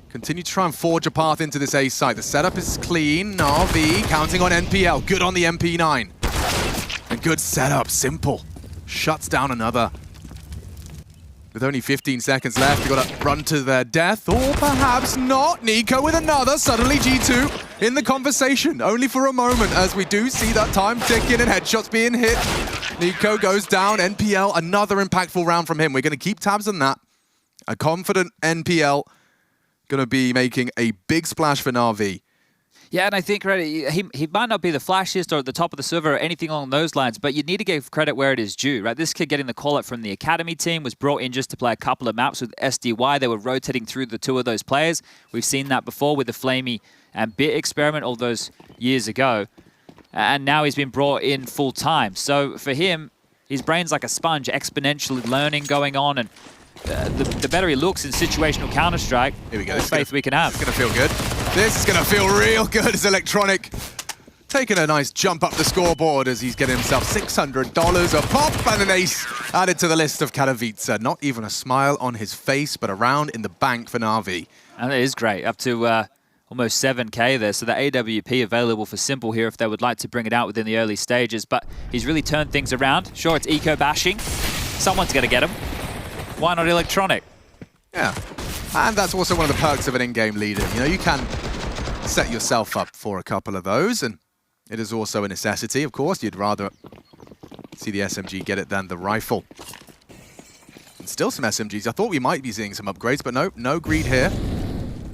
continue to try and forge a path into this A side. The setup is clean. Navi counting on NPL. Good on the MP9. And good setup, simple. Shuts down another. With only 15 seconds left, they've got to run to their death, or perhaps not. Nico with another. Suddenly G2 in the conversation, only for a moment, as we do see that time ticking and headshots being hit. Nico goes down. NPL, another impactful round from him. We're going to keep tabs on that. A confident NPL going to be making a big splash for Navi. Yeah, and I think he might not be the flashiest or at the top of the server or anything along those lines, but you need to give credit where it is due, right? This kid getting the call-up from the academy team was brought in just to play a couple of maps with SDY. They were rotating through the two of those players. We've seen that before with the Flamey and Bit experiment all those years ago. And now he's been brought in full-time. So for him, his brain's like a sponge, exponentially learning going on, and the better he looks in situational Counter-Strike, here we go. the more faith we can have. It's going to feel good. This is going to feel real good as Electronic taking a nice jump up the scoreboard as he's getting himself $600 a pop and an ace added to the list of Katowice. Not even a smile on his face, but a round in the bank for Navi. And it is great, up to almost 7K there. So the AWP available for Simple here if they would like to bring it out within the early stages. But he's really turned things around. Sure, it's eco bashing. Someone's going to get him. Why not Electronic? Yeah, and that's also one of the perks of an in-game leader. You know, you can set yourself up for a couple of those, and it is also a necessity, of course. You'd rather see the SMG get it than the rifle. And still some SMGs. I thought we might be seeing some upgrades, but no greed here.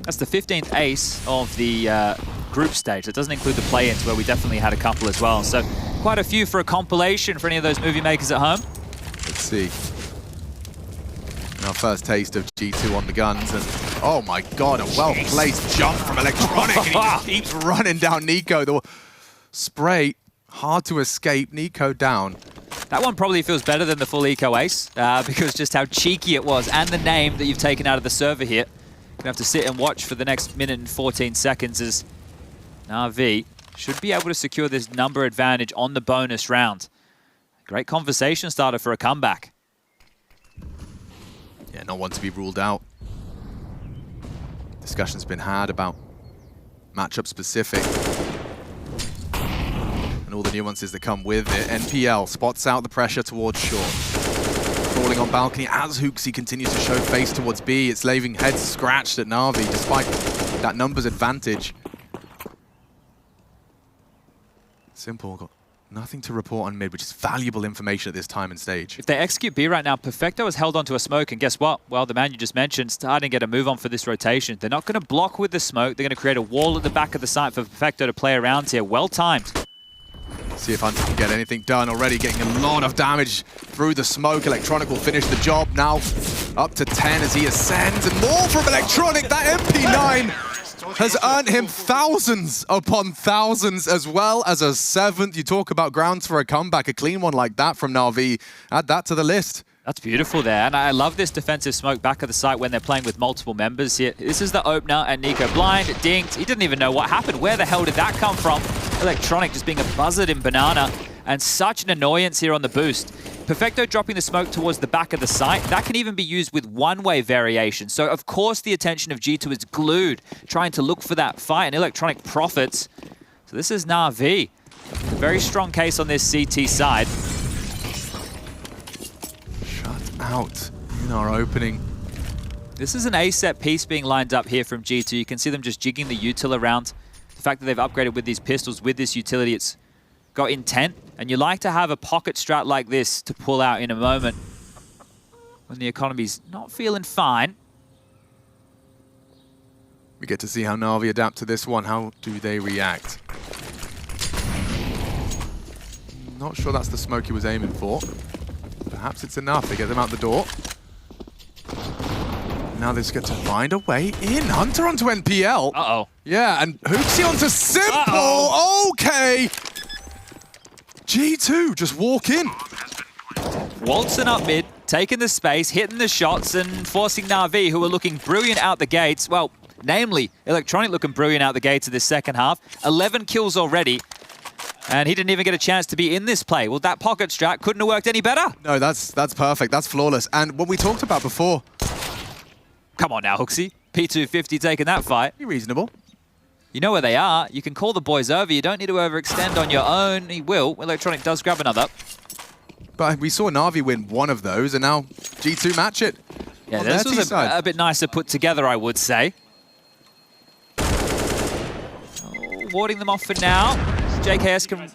That's the 15th ace of the group stage. It doesn't include the play-ins, where we definitely had a couple as well. So quite a few for a compilation for any of those movie makers at home. Let's see. And our first taste of G2 on the guns, and oh my god, a well-placed jump from Electronic, and he just keeps running down Nico. The spray, hard to escape. Nico down. That one probably feels better than the full eco ace, because just how cheeky it was, and the name that you've taken out of the server here. Gonna have to sit and watch for the next minute and 14 seconds as Navi should be able to secure this number advantage on the bonus round. Great conversation starter for a comeback. Yeah, not one to be ruled out. Discussion's been had about matchup specific and all the nuances that come with it. NPL spots out the pressure towards short. Falling on balcony as Hooksy continues to show face towards B. It's leaving heads scratched at Navi despite that numbers advantage. Simple got nothing to report on mid, which is valuable information at this time and stage. If they execute B right now, Perfecto has held onto a smoke, and guess what? Well, the man you just mentioned starting to get a move on for this rotation. They're not going to block with the smoke. They're going to create a wall at the back of the site for Perfecto to play around here. Well timed. See if Hunter can get anything done. Already getting a lot of damage through the smoke. Electronic will finish the job now. Up to 10 as he ascends, and more from Electronic. That MP9 has earned him thousands upon thousands, as well as a 7th. You talk about grounds for a comeback. A clean one like that from Navi. Add that to the list. That's beautiful there, and I love this defensive smoke back of the site when they're playing with multiple members here. This is the opener, and Nico blind, dinked. He didn't even know what happened. Where the hell did that come from? Electronic just being a buzzard in Banana, and such an annoyance here on the boost. Perfecto dropping the smoke towards the back of the site. That can even be used with one-way variation. So, of course, the attention of G2 is glued, trying to look for that fight, and Electronic profits. So this is Navi. A very strong case on this CT side. Shut out in our opening. This is an A-set piece being lined up here from G2. You can see them just jigging the util around. The fact that they've upgraded with these pistols, with this utility, it's got intent. And you like to have a pocket strat like this to pull out in a moment when the economy's not feeling fine. We get to see how Navi adapt to this one. How do they react? Not sure that's the smoke he was aiming for. Perhaps it's enough. They get them out the door. Now they just get to find a way in. Hunter onto NPL. Uh-oh. Yeah, and Hooksy onto Simple. Okay. G2 just walk in. Waltzing up mid, taking the space, hitting the shots, and forcing Navi, who are looking brilliant out the gates. Well, namely, Electronic looking brilliant out the gates of this second half. 11 kills already, and he didn't even get a chance to be in this play. Well, that pocket strat couldn't have worked any better. No, that's perfect. That's flawless. And what we talked about before. Come on now, Hooksy. P250 taking that fight. Be reasonable. You know where they are. You can call the boys over. You don't need to overextend on your own. He will. Electronic does grab another. But we saw Navi win one of those, and now G2 match it. Yeah, on this their was T-side. a bit nicer put together, I would say. Warding them off for now. JKS can...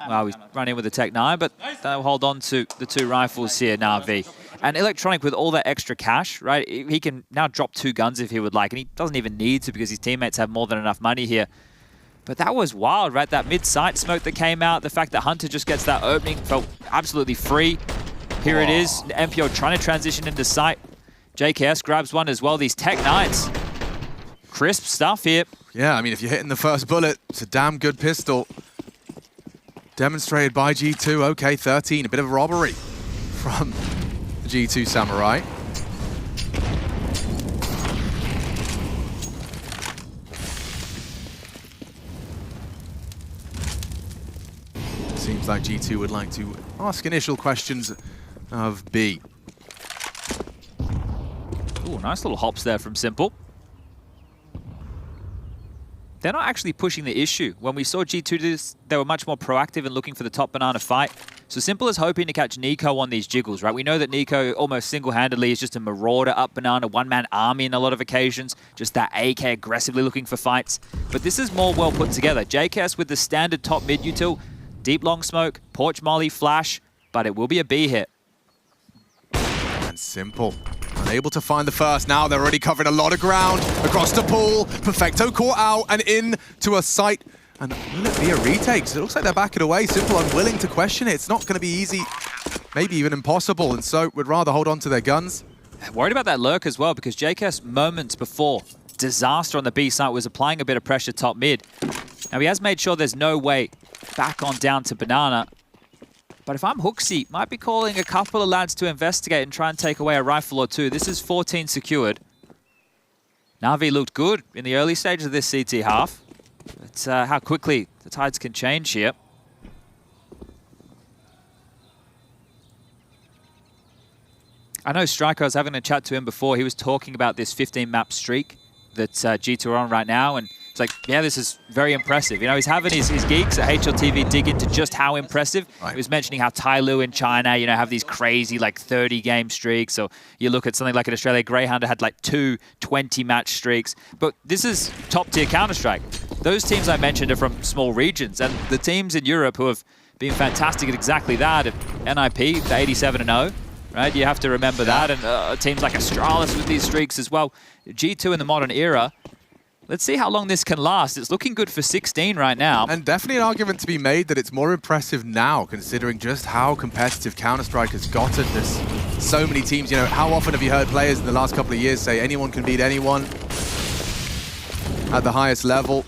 Well, he's run in with the Tech 9, but they'll hold on to the 2 rifles here, Navi. And Electronic, with all that extra cash, right, he can now drop 2 guns if he would like, and he doesn't even need to because his teammates have more than enough money here. But that was wild, right? That mid-sight smoke that came out, the fact that Hunter just gets that opening felt absolutely free. Here it is, MPO trying to transition into sight. JKS grabs one as well, these Tech 9s. Crisp stuff here. Yeah, I mean, if you're hitting the first bullet, it's a damn good pistol. Demonstrated by G2. Okay, 13, a bit of robbery from the G2 Samurai. Seems like G2 would like to ask initial questions of B. Ooh, nice little hops there from Simple. They're not actually pushing the issue. When we saw G2 do this, they were much more proactive in looking for the top banana fight. So Simple is hoping to catch Nico on these jiggles, right? We know that Nico almost single-handedly is just a marauder up banana, one-man army in a lot of occasions, just that AK aggressively looking for fights. But this is more well put together. JKS with the standard top mid util, deep long smoke, porch molly, flash, but it will be a B hit. And Simple. Unable to find the first. Now they're already covering a lot of ground across the pool. Perfecto caught out and in to a site. And will it be a retake? So it looks like they're backing away. Simple unwilling to question it. It's not going to be easy, maybe even impossible. And so would rather hold on to their guns. Worried about that lurk as well because JKS moments before disaster on the B site was applying a bit of pressure top mid. Now he has made sure there's no way back on down to banana. But if I'm Hooksy, might be calling a couple of lads to investigate and try and take away a rifle or 2. This is 14 secured. Navi looked good in the early stages of this CT half. But how quickly the tides can change here. I know Striker, I was having a chat to him before. He was talking about this 15-map streak that G2 are on right now. And it's like, yeah, this is very impressive. You know, he's having his geeks at HLTV dig into just how impressive. Right. He was mentioning how Tai Lu in China, you know, have these crazy, like, 30-game streaks. So you look at something like an Australia Greyhound had, like, 2 20-match streaks. But this is top-tier Counter-Strike. Those teams I mentioned are from small regions. And the teams in Europe who have been fantastic at exactly that, at NIP, the 87-0, right? You have to remember that. And teams like Astralis with these streaks as well. G2 in the modern era. Let's see how long this can last. It's looking good for 16 right now. And definitely an argument to be made that it's more impressive now, considering just how competitive Counter-Strike has gotten. There's so many teams, you know, how often have you heard players in the last couple of years say anyone can beat anyone at the highest level?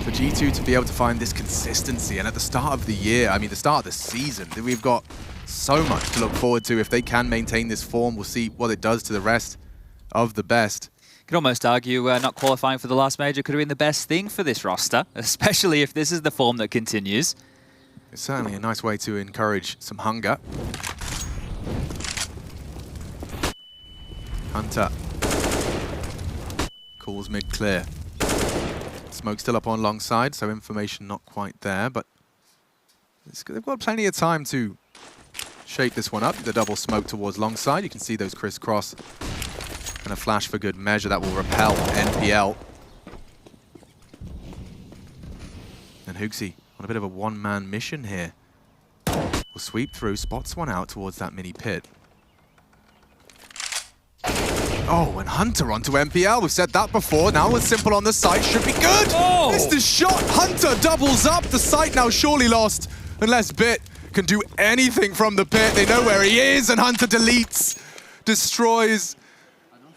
For G2 to be able to find this consistency, and at the start of the year, I mean the start of the season, we've got so much to look forward to. If they can maintain this form, we'll see what it does to the rest of the best. You could almost argue not qualifying for the last major could have been the best thing for this roster, especially if this is the form that continues. It's certainly a nice way to encourage some hunger. Hunter. Calls mid clear. Smoke still up on long side, so information not quite there, but they've got plenty of time to shape this one up. The double smoke towards long side. You can see those crisscross. And a flash for good measure that will repel NPL. And Hooksy on a bit of a one-man mission here. Will sweep through, spots one out towards that mini pit. Oh, and Hunter onto NPL. We've said that before. Now with Simple on the site, should be good. Oh! Missed his shot. Hunter doubles up. The site now surely lost. Unless Bit can do anything from the pit. They know where he is, and Hunter deletes destroys.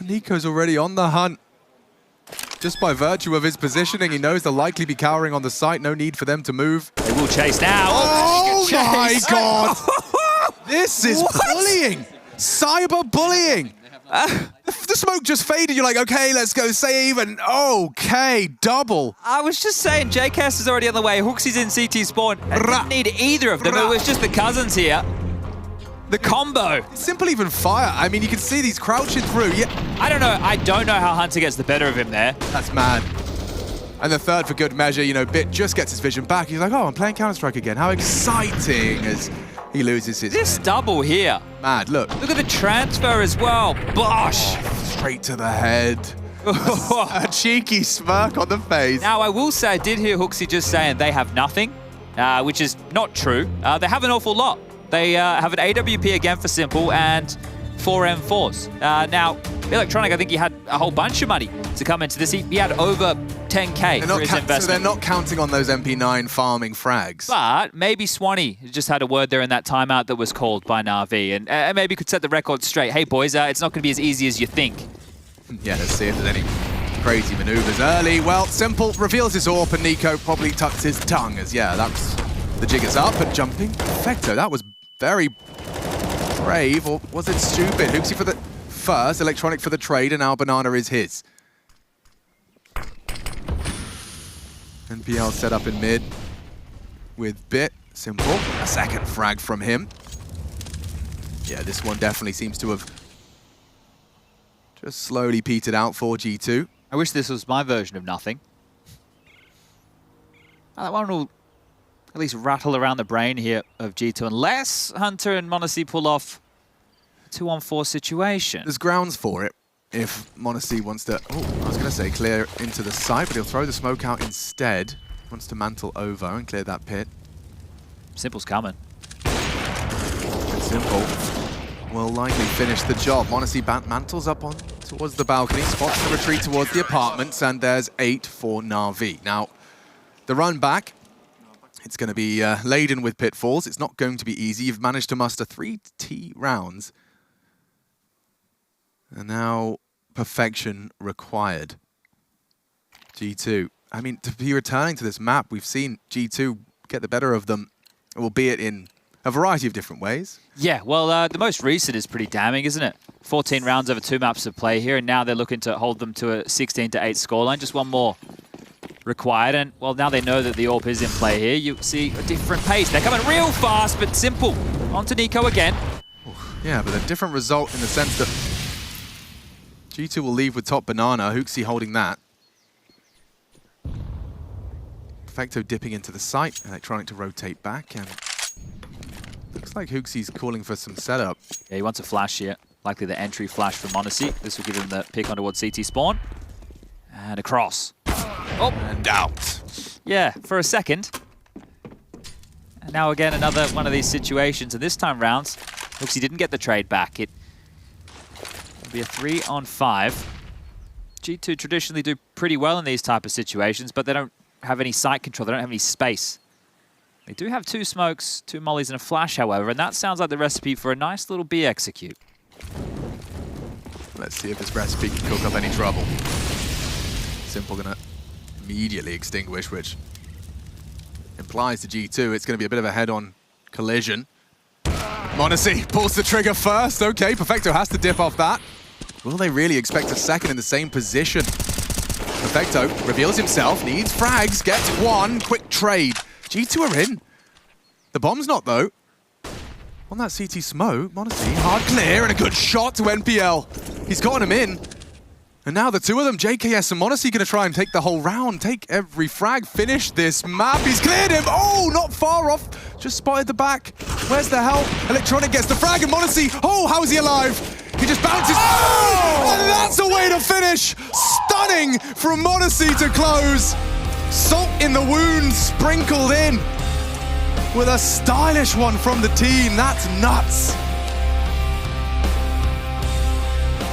Nico's already on the hunt. Just by virtue of his positioning, he knows they'll likely be cowering on the site. No need for them to move. They will chase now. Oh my Chase. god! This is bullying! Cyber bullying! The smoke just faded. You're like, okay, let's go save, and okay, double. I was just saying, JKS is already on the way. Hooksy's in CT spawn. I didn't need either of them. It was just the cousins here. The combo. Simple even fire. I mean, you can see these crouching through. Yeah, I don't know how Hunter gets the better of him there. that's mad. And the third for good measure, you know, Bit just gets his vision back. He's like, oh, I'm playing Counter-Strike again. How exciting as he loses his This double here. mad. Look, Look at the transfer as well. Bosh. straight to the head. A cheeky smirk on the face. Now, I will say, I did hear Hooksy just saying they have nothing, which is not true. They have an awful lot. They have an AWP again for Simple and 4 M4s. Now, Electronic, I think he had a whole bunch of money to come into this. He had over 10K for his investment. So they're not counting on those MP9 farming frags. But maybe Swanee just had a word there in that timeout that was called by Navi, and maybe could set the record straight. Hey, boys, it's not going to be as easy as you think. Yeah, let's see if there's any crazy maneuvers early. Well, Simple reveals his AWP, and Nico probably tucks his tongue as, yeah, that's the jigger's up and jumping. Perfecto, that was very brave, or was it stupid? Hooksy for the first, Electronic for the trade, and now Banana is his. NPL set up in mid with Bit. Simple, a second frag from him. Yeah, this one definitely seems to have just slowly petered out for G2. I wish this was my version of nothing. That one will at least rattle around the brain here of G2, unless Hunter and m0NESY pull off a 2-on-4 situation. There's grounds for it if m0NESY wants to, I was going to say clear into the site, but he'll throw the smoke out instead. Wants to mantle over and clear that pit. Simple's coming. And Simple will likely finish the job. m0NESY mantles up on towards the balcony, spots the retreat towards the apartments, and there's 8 for Navi. Now, the run back, it's going to be laden with pitfalls. It's not going to be easy. You've managed to muster 3 T rounds. And now perfection required. G2. I mean, to be returning to this map, we've seen G2 get the better of them, albeit in a variety of different ways. Yeah, well, the most recent is pretty damning, isn't it? 14 rounds over 2 maps of play here, and now they're looking to hold them to a 16-8 scoreline. Just one more required, and well, now they know that the AWP is in play here. You see a different pace. They're coming real fast, but Simple. On to Nico again. Yeah, but a different result in the sense that G2 will leave with top Banana, Hooksy holding that. Perfecto dipping into the site, Electronic to rotate back, and looks like Hooksy's calling for some setup. Yeah, he wants a flash here. Likely the entry flash from m0NESY. This will give him the pick on towards CT spawn. And across. Oh, And out. yeah, for a second. And now again, another one of these situations. And this time round, Hooksy didn't get the trade back. It will be a 3-on-5. G2 traditionally do pretty well in these type of situations, but they don't have any site control. They don't have any space. They do have 2 smokes, 2 mollies, and a flash, however, and that sounds like the recipe for a nice little B execute. Let's see if this recipe can cook up any trouble. Simple gonna immediately extinguish, which implies to G2 it's gonna be a bit of a head-on collision. m0NESY pulls the trigger first. Okay, Perfecto has to dip off that. Will they really expect a second in the same position? Perfecto reveals himself, needs frags, gets one, quick trade. G2 are in. The bomb's not, though. On that CT smoke, m0NESY, hard clear, and a good shot to NPL. He's gotten him in. And now the two of them, JKS and m0NESY, going to try and take the whole round, take every frag, finish this map. He's cleared him. Oh, not far off. Just spotted the back. Where's the help? Electronic gets the frag, and m0NESY, oh, how is he alive? He just bounces. Oh! And that's a way to finish. Stunning from m0NESY to close. Salt in the wound, sprinkled in with a stylish one from the team. That's nuts.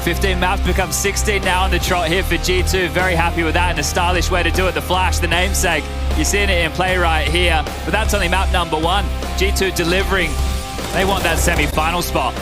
15 maps become 16 now on the trot here for G2. Very happy with that, and a stylish way to do it. The flash, the namesake. You're seeing it in play right here. But that's only map number 1. G2 delivering. They want that semi-final spot.